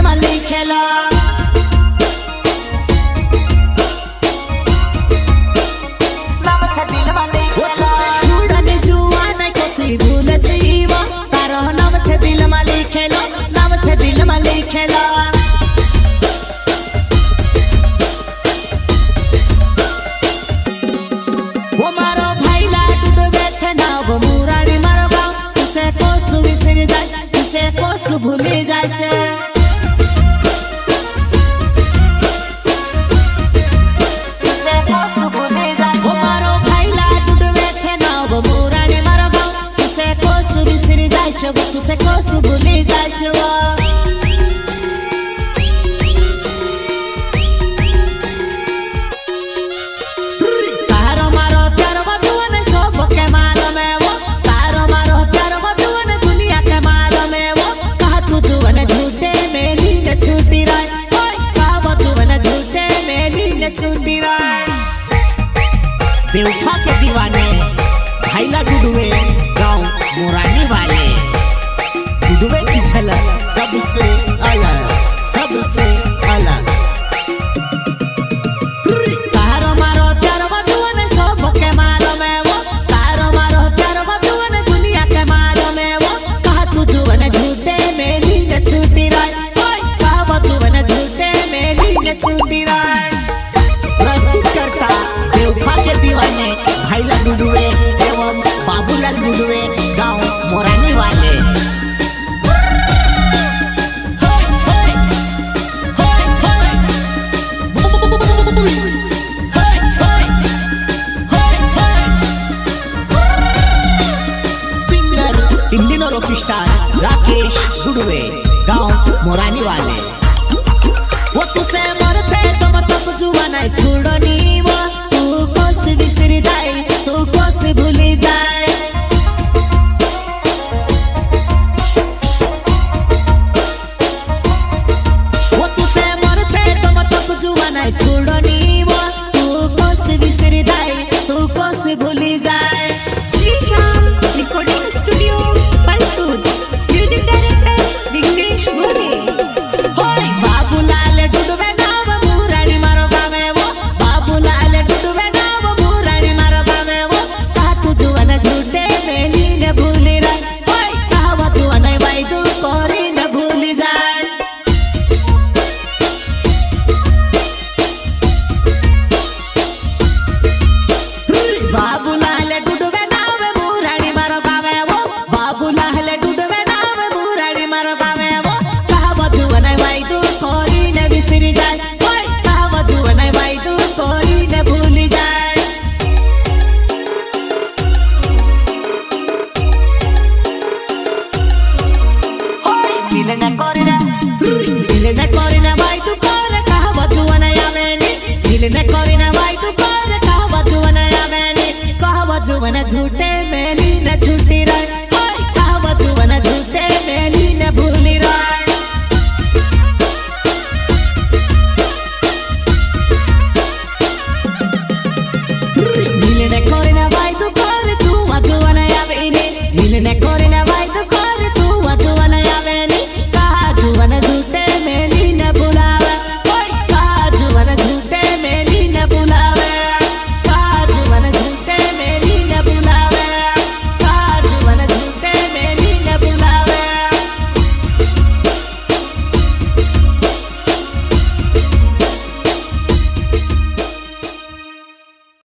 में लिखेला नाम छे दिल में लिखेला छुड़न जुआ नहीं कोसी भूल सीवा तारो नाम छे दिल में लिखेला नाम छे दिल में लिखेला वो मारो भाई लाडू बेचे ना वो मुरारी मारो गाँव तुसे कोसु विसर जाए तुसे कोसु भूली जाए से तुसे कोसु भूली जाए वो मारो भाई लाडू बेचे ना वो मुरारी मारो गाँव तुसे कोसु विसर जाए से वो तुसे कोसु भूली जाए से वो बेवफा के दीवाने भाईला डुडुए गाँव मोरानी वाले डुडुए की झलक सबसे अलग सबसे अलग तारो मारो प्यार बधुवन सब के मारो में वो तारो मारो प्यार बधुवन दुनिया के मारो में वो कहा तू जुवन झूठे में नींद छूटी रही कहा बधुवन झूठे में नींद छूटी रही प्रस्तुत करता बेवफा के दीवाने भाईला डुडुए एवं बाबूलाल डुडुए गांव मोरानी वाले सिंगर इंडियन रॉकस्टार राकेश डुडुए गांव मोरानी वाले वो तुसे मरते तो मतलब जुबान है छोड़नी वो तू कोस विसर जाए तू कोस भूली जाए वो तुसे मरते तो मतलब जुबान है छोड़नी वो तू कोस विसर जाए तू कोस भूली जाए श्रीशाम रिकॉर्डिंग स्टूडियो परसूद म्यूजिक डायरेक्टर विघ्नेश गोरे बाबूलाल डुडुए नाम मुरारी मारो गावे वो बाबूलाल डुडुए नाम मुरारी मारो गावे वो कहा तू जुवन झूठे में नींद भूली रही कहा तू अनय भाई तू कोरी न भूली जाए बाबूलाल डुडुए नाम मुरारी मारो गावे वो बाबूलाल डुडुए नाम मुरारी मारो गावे वो कहा तू अनय भाई तू कोरी न बिसर जाए कहा तू अनय भाई तू कोरी न भूली जाए मिलन करिना भाई तू कर कहा तू अनय आवेनी मिलन करिना भाई तू कर कहा तू अनय आवेनी कहा तू अनय झूठे में नींद छूटी रही